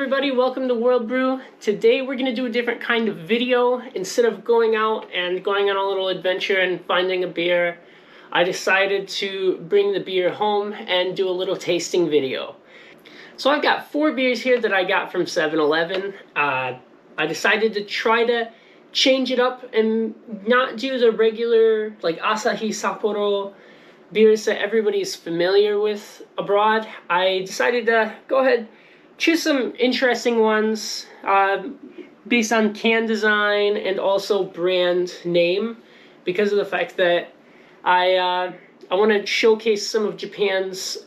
everybody, welcome to World Brew. Today we're going to do a different kind of video. Instead of going out and going on a little adventure and finding a beer, I decided to bring the beer home and do a little tasting video. So I've got 4 beers here that I got from 7-Eleven. I decided to try to change it up and not do the regular like Asahi Sapporo beers that everybody's familiar with abroad. I decided to go ahead choose some interesting ones based on can design and also brand name, because of the fact that I want to showcase some of Japan's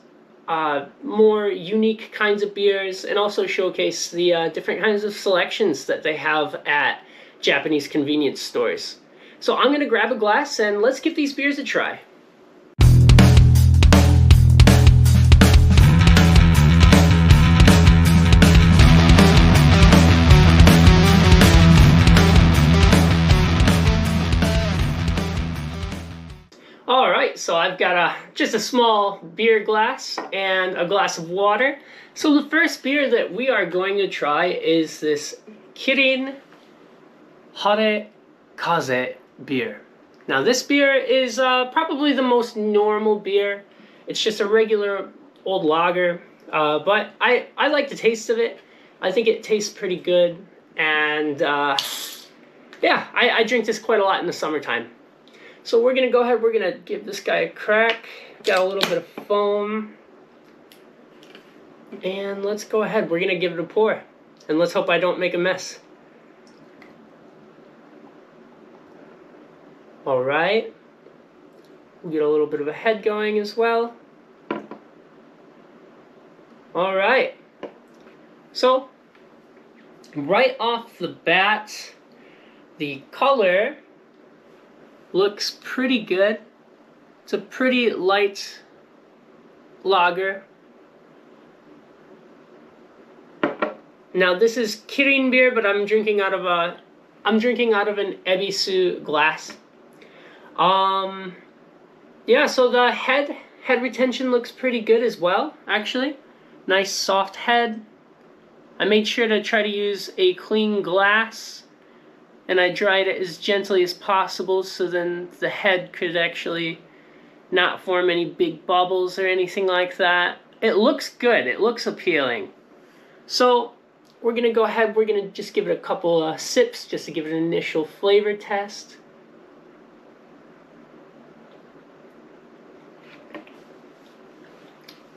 more unique kinds of beers and also showcase the different kinds of selections that they have at Japanese convenience stores. So I'm going to grab a glass and let's give these beers a try. Alright, so I've got just a small beer glass and a glass of water. So the first beer that we are going to try is this Kirin Hare Kaze beer. Now this beer is probably the most normal beer. It's just a regular old lager, but I like the taste of it. I think it tastes pretty good, and yeah, I drink this quite a lot in the summertime. So we're going to go ahead, we're going to give this guy a crack. Got a little bit of foam. And let's go ahead, we're going to give it a pour. And let's hope I don't make a mess. Alright. We'll get a little bit of a head going as well. Alright. So, right off the bat, the color looks pretty good. It's a pretty light lager. Now this is Kirin beer, but I'm drinking out of an Ebisu glass. Yeah, so the head retention looks pretty good as well, actually. Nice soft head. I made sure to try to use a clean glass, and I dried it as gently as possible so then the head could actually not form any big bubbles or anything like that. It looks good. It looks appealing. So we're going to go ahead. We're going to just give it a couple sips just to give it an initial flavor test.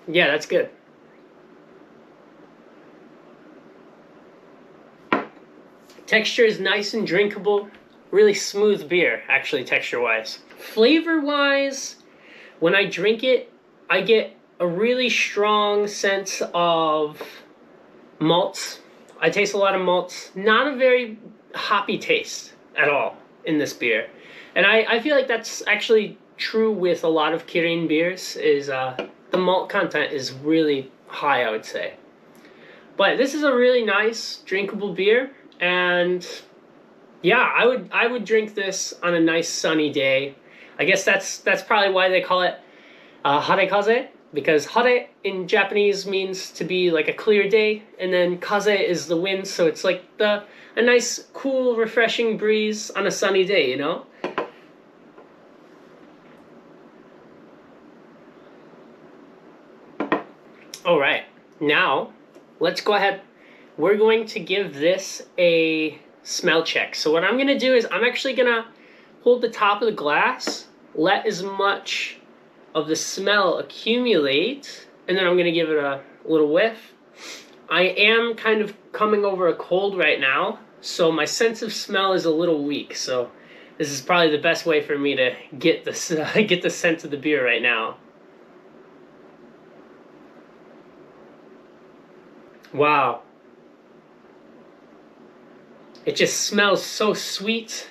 Yeah, that's good. Texture is nice and drinkable. Really smooth beer, actually, texture-wise. Flavor-wise, when I drink it, I get a really strong sense of malts. I taste a lot of malts. Not a very hoppy taste at all in this beer. And I feel like that's actually true with a lot of Kirin beers, is the malt content is really high, I would say. But this is a really nice, drinkable beer. And yeah, I would drink this on a nice sunny day. I guess that's probably why they call it hare kaze, because hare in Japanese means to be like a clear day, and then kaze is the wind, so it's like a nice, cool, refreshing breeze on a sunny day, you know? All right, now let's go ahead. We're going to give this a smell check. So what I'm going to do is I'm actually going to hold the top of the glass, let as much of the smell accumulate, and then I'm going to give it a little whiff. I am kind of coming over a cold right now, so my sense of smell is a little weak. So this is probably the best way for me to get the scent of the beer right now. Wow. It just smells so sweet.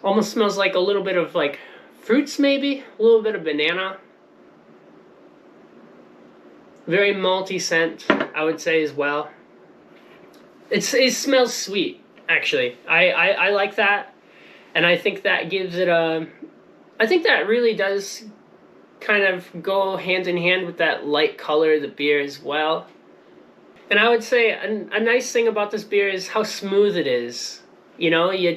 Almost smells like a little bit of like fruits, maybe a little bit of banana. Very malty scent, I would say, as well. It smells sweet, actually. I like that, and I think that gives it a. I think that really does kind of go hand in hand with that light color of the beer as well. And I would say a nice thing about this beer is how smooth it is. You know, you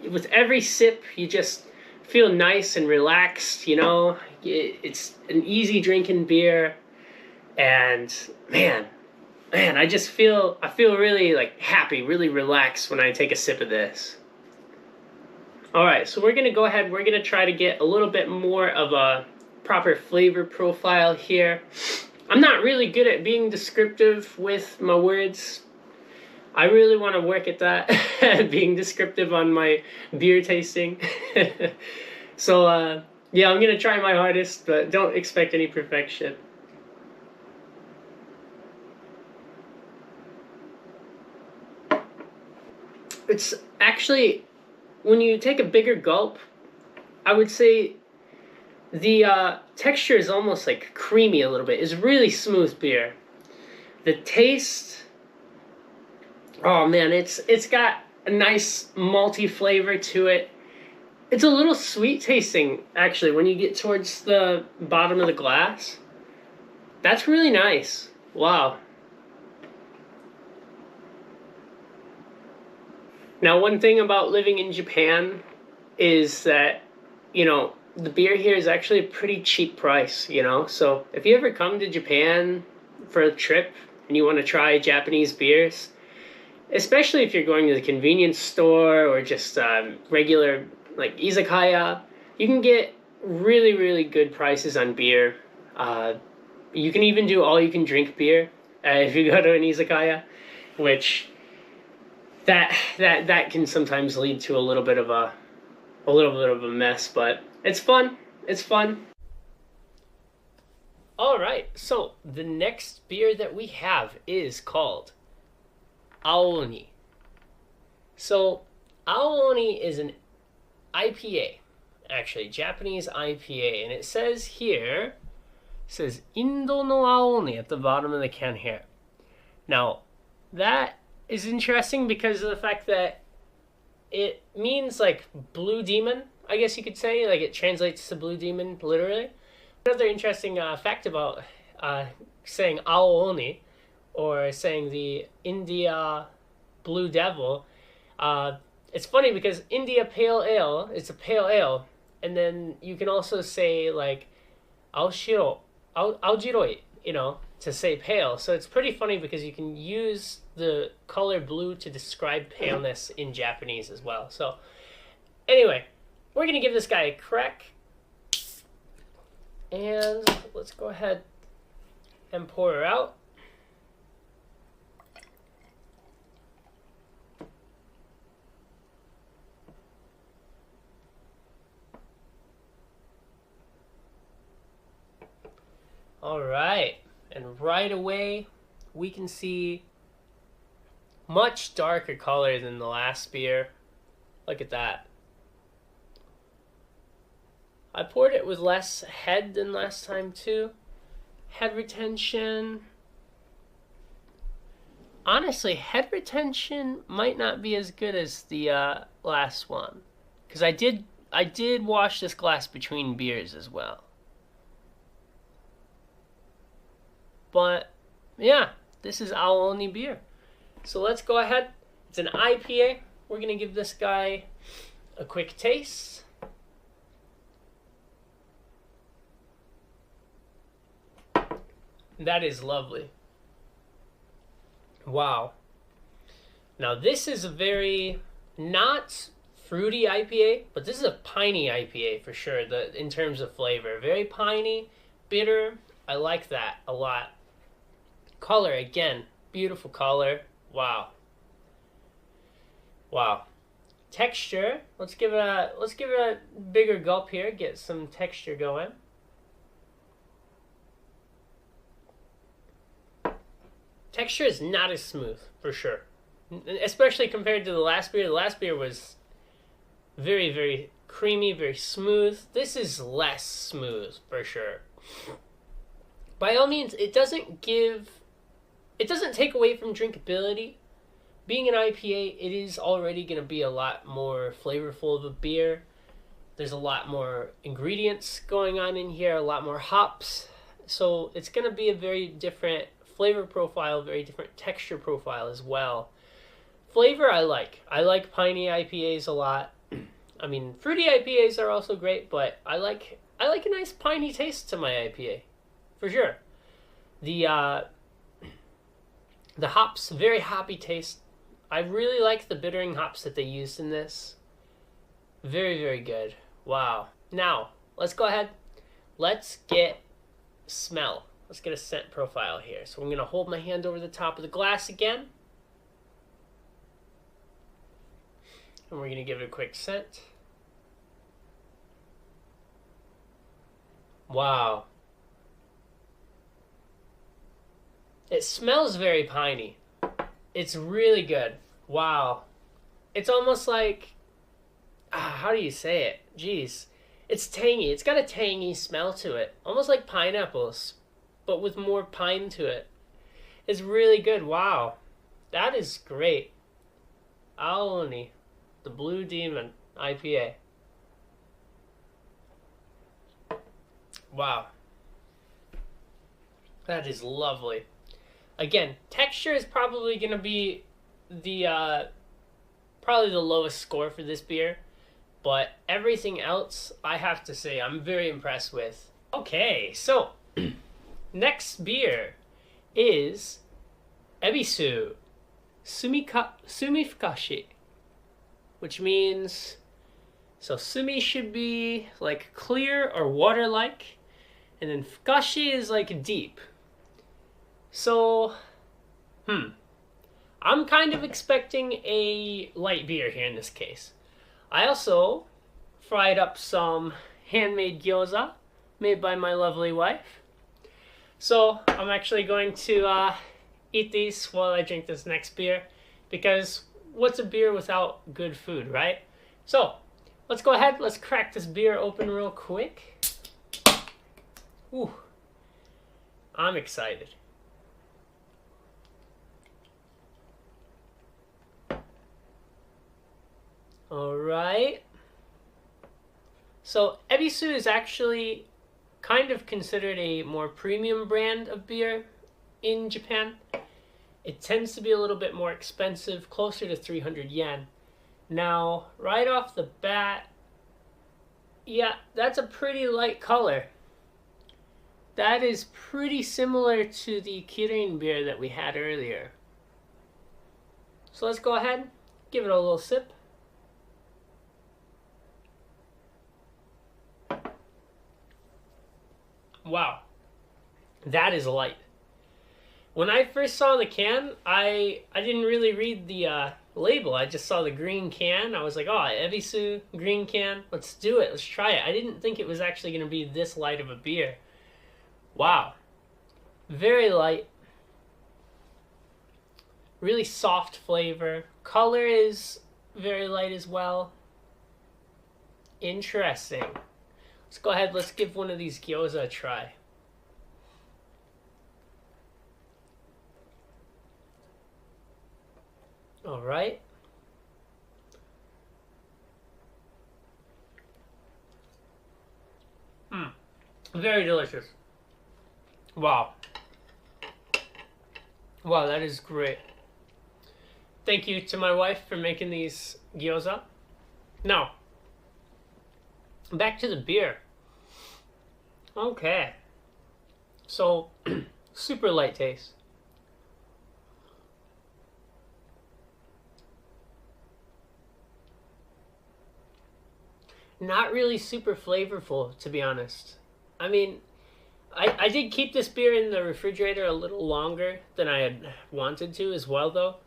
with every sip, you just feel nice and relaxed. You know, it's an easy drinking beer, and man, I feel really like happy, really relaxed when I take a sip of this. All right, so we're gonna go ahead. We're gonna try to get a little bit more of a proper flavor profile here. I'm not really good at being descriptive with my words. I really want to work at that, being descriptive on my beer tasting. So, yeah, I'm going to try my hardest, but don't expect any perfection. It's actually, when you take a bigger gulp, I would say the texture is almost like creamy a little bit. It's really smooth beer. The taste, oh man, it's got a nice malty flavor to it. It's a little sweet tasting, actually, when you get towards the bottom of the glass. That's really nice. Wow. Now, one thing about living in Japan is that, you know, the beer here is actually a pretty cheap price, you know? So if you ever come to Japan for a trip and you want to try Japanese beers, especially if you're going to the convenience store or just regular, like, izakaya, you can get really, really good prices on beer. You can even do all-you-can-drink beer if you go to an izakaya, which that can sometimes lead to a little bit of a mess, but it's fun. It's fun. All right, so the next beer that we have is called Aoni. So Aoni is an IPA, actually, Japanese IPA, and it says here, Indo no Aoni at the bottom of the can here. Now, that is interesting because of the fact that it means like blue demon, I guess you could say. Like, it translates to blue demon, literally. Another interesting fact about saying Aoni, or saying the India Blue Devil, it's funny because India Pale Ale, it's a pale ale, and then you can also say like Aojiroi, you know, to say pale. So it's pretty funny because you can use the color blue to describe paleness in Japanese as well. So anyway, we're going to give this guy a crack. And let's go ahead and pour her out. All right, and right away we can see much darker color than the last beer. Look at that. I poured it with less head than last time too. Head retention. Honestly, head retention might not be as good as the last one, because I did wash this glass between beers as well. But yeah, this is Aoni beer. So let's go ahead. It's an IPA. We're gonna give this guy a quick taste. That is lovely. Wow. Now this is a very not fruity IPA, but this is a piney IPA for sure. In terms of flavor, very piney, bitter. I like that a lot. Color, again, beautiful color. Wow. Wow. Texture. Let's give it a bigger gulp here. Get some texture going. Texture is not as smooth, for sure. Especially compared to the last beer. The last beer was very, very creamy, very smooth. This is less smooth, for sure. By all means, it doesn't take away from drinkability. Being an IPA, it is already going to be a lot more flavorful of a beer. There's a lot more ingredients going on in here, a lot more hops. So it's going to be a very different flavor profile, very different texture profile as well. Flavor I like. I like piney IPAs a lot. I mean, fruity IPAs are also great, but I like a nice piney taste to my IPA, for sure. The hops, very hoppy taste. I really like the bittering hops that they used in this. Very, very good. Wow. Now, let's go ahead. Let's get smell. Let's get a scent profile here. So I'm going to hold my hand over the top of the glass again. And we're going to give it a quick scent. Wow. It smells very piney. It's really good. Wow. It's almost like, how do you say it? Jeez. It's tangy. It's got a tangy smell to it. Almost like pineapples, but with more pine to it. It's really good. Wow. That is great. Aoni, the Blue Demon IPA. Wow. That is lovely. Again, texture is probably going to be the probably the lowest score for this beer, but everything else I have to say I'm very impressed with. Okay, so next beer is Ebisu Sumifukashi, which means, so sumi should be like clear or water-like, and then fukashi is like deep. So, I'm kind of expecting a light beer here in this case. I also fried up some handmade gyoza made by my lovely wife. So, I'm actually going to eat these while I drink this next beer, because what's a beer without good food, right? So, let's go ahead, let's crack this beer open real quick. Ooh, I'm excited. Alright. So, Ebisu is actually kind of considered a more premium brand of beer in Japan. It tends to be a little bit more expensive, closer to 300 yen. Now, right off the bat, yeah, that's a pretty light color. That is pretty similar to the Kirin beer that we had earlier. So let's go ahead, give it a little sip. Wow, that is light. When I first saw the can, I didn't really read the label. I just saw the green can. I was like, oh, Ebisu, green can. Let's do it. Let's try it. I didn't think it was actually going to be this light of a beer. Wow. Very light. Really soft flavor. Color is very light as well. Interesting. Let's go ahead. Let's give one of these gyoza a try. All right. Very delicious. Wow. Wow, that is great. Thank you to my wife for making these gyoza. Now, back to the beer. Okay. So, super light taste. Not really super flavorful, to be honest. I mean, I did keep this beer in the refrigerator a little longer than I had wanted to as well, though.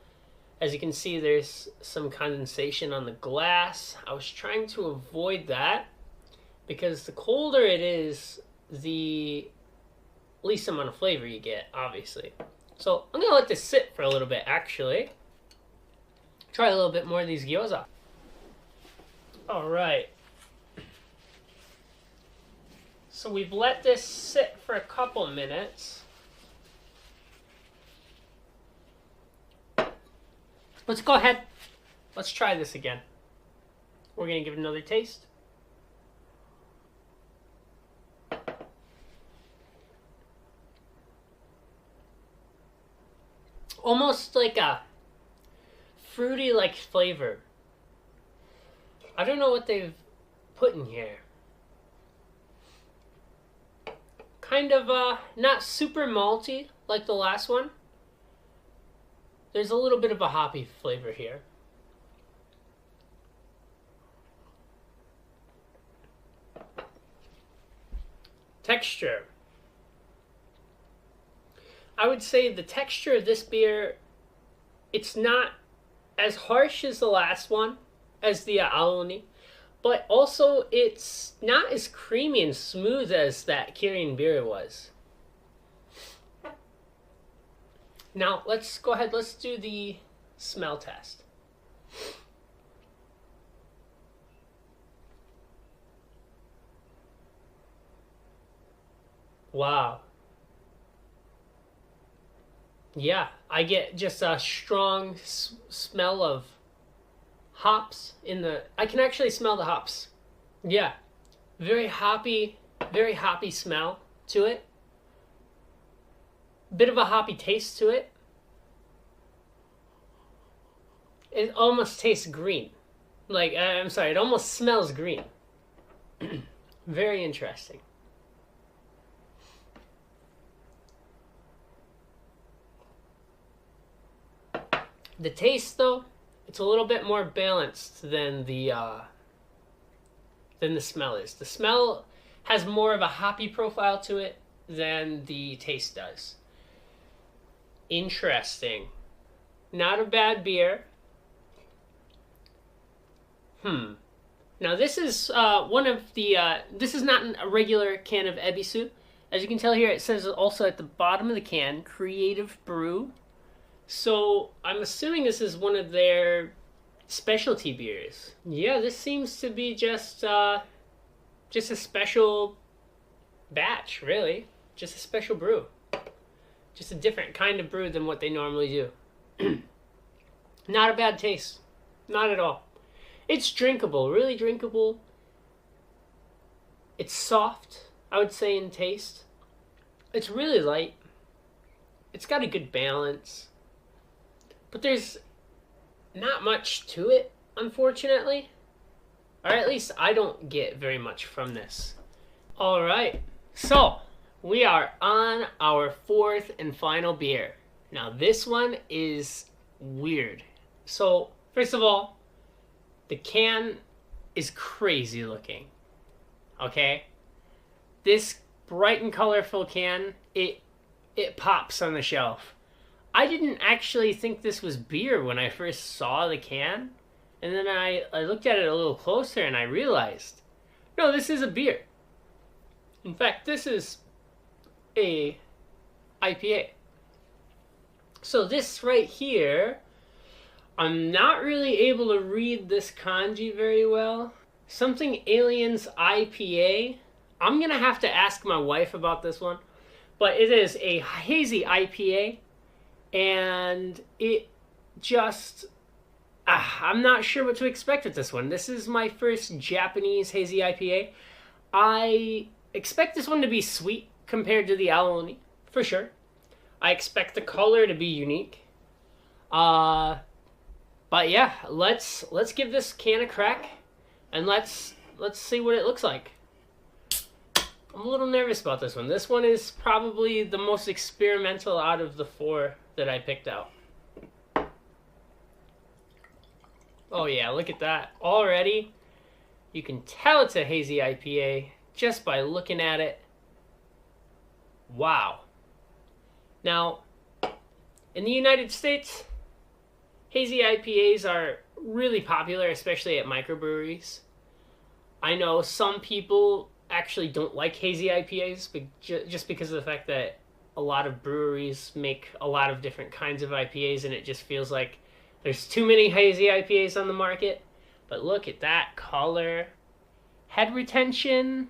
As you can see, there's some condensation on the glass. I was trying to avoid that, because the colder it is, the least amount of flavor you get, obviously. So I'm going to let this sit for a little bit, actually. Try a little bit more of these gyoza. Alright. So we've let this sit for a couple minutes. Let's go ahead. Let's try this again. We're going to give it another taste. almost like a fruity like flavor. I don't know what they've put in here. Kind of not super malty like the last one. There's a little bit of a hoppy flavor here. Texture. I would say the texture of this beer, it's not as harsh as the last one, as the Alani, but also it's not as creamy and smooth as that Kirin beer was. Now let's go ahead, let's do the smell test. Wow. Yeah, I get just a strong smell of hops in the... I can actually smell the hops. Yeah, very hoppy smell to it. Bit of a hoppy taste to it. It almost tastes green. Like, I'm sorry, it almost smells green. Very interesting. The taste, though, it's a little bit more balanced than the smell is. The smell has more of a hoppy profile to it than the taste does. Interesting. Not a bad beer. Now this is one of the... this is not a regular can of Ebisu. As you can tell here, it says also at the bottom of the can, Creative Brew. So I'm assuming this is one of their specialty beers. Yeah, this seems to be just a special batch, really. Just a special brew. Just a different kind of brew than what they normally do. Not a bad taste. Not at all. It's drinkable, really drinkable. It's soft, I would say, in taste. It's really light. It's got a good balance. But there's not much to it, unfortunately. Or at least I don't get very much from this. Alright, so we are on our fourth and final beer. Now this one is weird. So, first of all, the can is crazy looking. Okay? This bright and colorful can, it pops on the shelf. I didn't actually think this was beer when I first saw the can. And then I looked at it a little closer and I realized, no, this is a beer. In fact, this is a IPA. So this right here, I'm not really able to read this kanji very well. Something Aliens IPA. I'm going to have to ask my wife about this one. But it is a hazy IPA. And it just... I'm not sure what to expect with this one. This is my first Japanese hazy IPA. I expect this one to be sweet compared to the Alani, for sure. I expect the color to be unique. But yeah, let's give this can a crack, and let's see what it looks like. I'm a little nervous about this one. This one is probably the most experimental out of the four that I picked out. Oh yeah, look at that. Already, you can tell it's a hazy IPA just by looking at it. Wow. Now, in the United States, hazy IPAs are really popular, especially at microbreweries. I know some people actually don't like hazy IPAs, but just because of the fact that a lot of breweries make a lot of different kinds of IPAs, and it just feels like there's too many hazy IPAs on the market. But look at that color. Head retention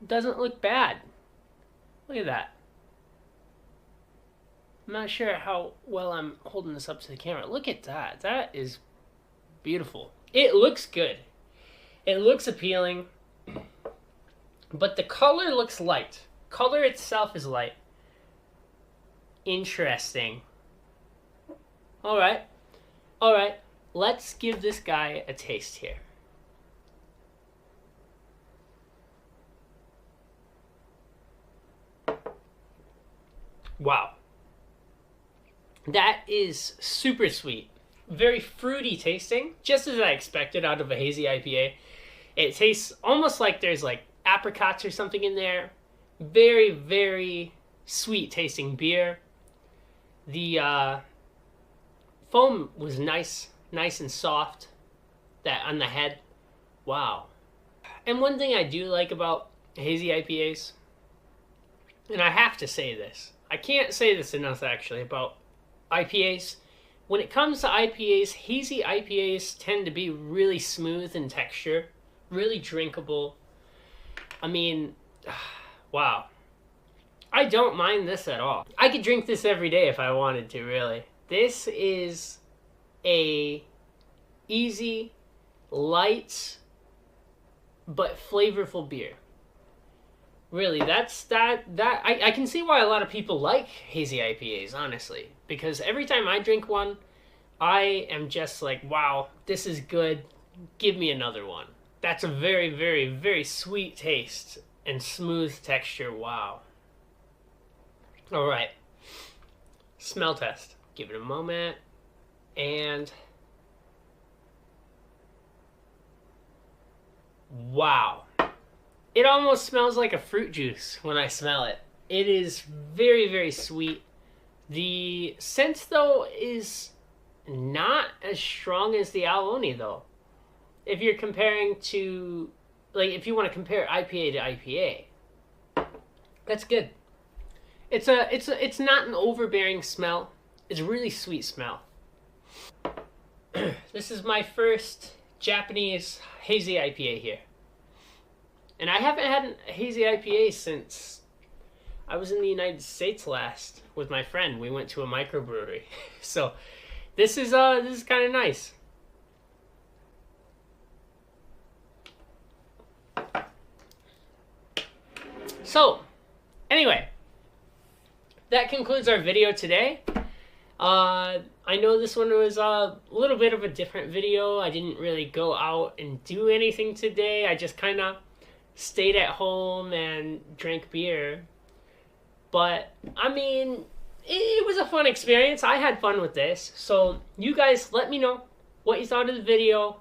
doesn't look bad. Look at that. I'm not sure how well I'm holding this up to the camera. Look at that. That is beautiful. It looks good. It looks appealing. But the color looks light. Color itself is light. Interesting. All right. All right. Let's give this guy a taste here. Wow. That is super sweet. Very fruity tasting, just as I expected out of a hazy IPA. It tastes almost like there's like apricots or something in there. Very, very sweet tasting beer. The foam was nice and soft. That on the head. Wow. And one thing I do like about hazy IPAs, and I have to say this, I can't say this enough actually about IPAs. When it comes to IPAs, hazy IPAs tend to be really smooth in texture, really drinkable. I mean, wow. I don't mind this at all. I could drink this every day if I wanted to, really. This is a easy, light, but flavorful beer. Really, I can see why a lot of people like hazy IPAs, honestly. Because every time I drink one, I am just like, wow, this is good. Give me another one. That's a very, very, very sweet taste and smooth texture. Wow. All right. Smell test. Give it a moment. And wow. It almost smells like a fruit juice when I smell it. It is very, very sweet. The scent, though, is not as strong as the Alaloni, though. If you're comparing to, like, if you want to compare IPA to IPA, that's good. It's not an overbearing smell. It's a really sweet smell. This is my first Japanese hazy IPA here. And I haven't had a hazy IPA since I was in the United States last with my friend. We went to a microbrewery. So this is kind of nice. So, anyway, that concludes our video today. I know this one was a little bit of a different video. I didn't really go out and do anything today. I just kind of stayed at home and drank beer. But, I mean, it was a fun experience. I had fun with this. So, you guys let me know what you thought of the video.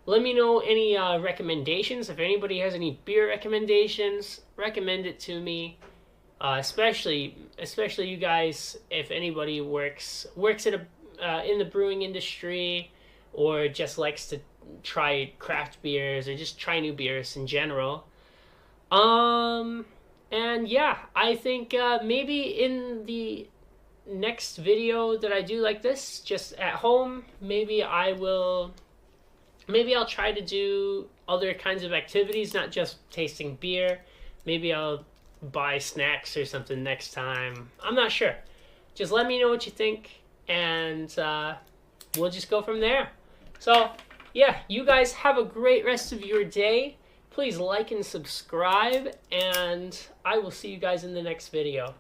Let me know any recommendations. If anybody has any beer recommendations, recommend it to me. Especially you guys, if anybody works at in the brewing industry, or just likes to try craft beers, or just try new beers in general. And yeah, I think maybe in the next video that I do like this, just at home, maybe I'll try to do other kinds of activities, not just tasting beer. Maybe I'll buy snacks or something next time. I'm not sure. Just let me know what you think, and we'll just go from there. So, yeah, you guys have a great rest of your day. Please like and subscribe, and I will see you guys in the next video.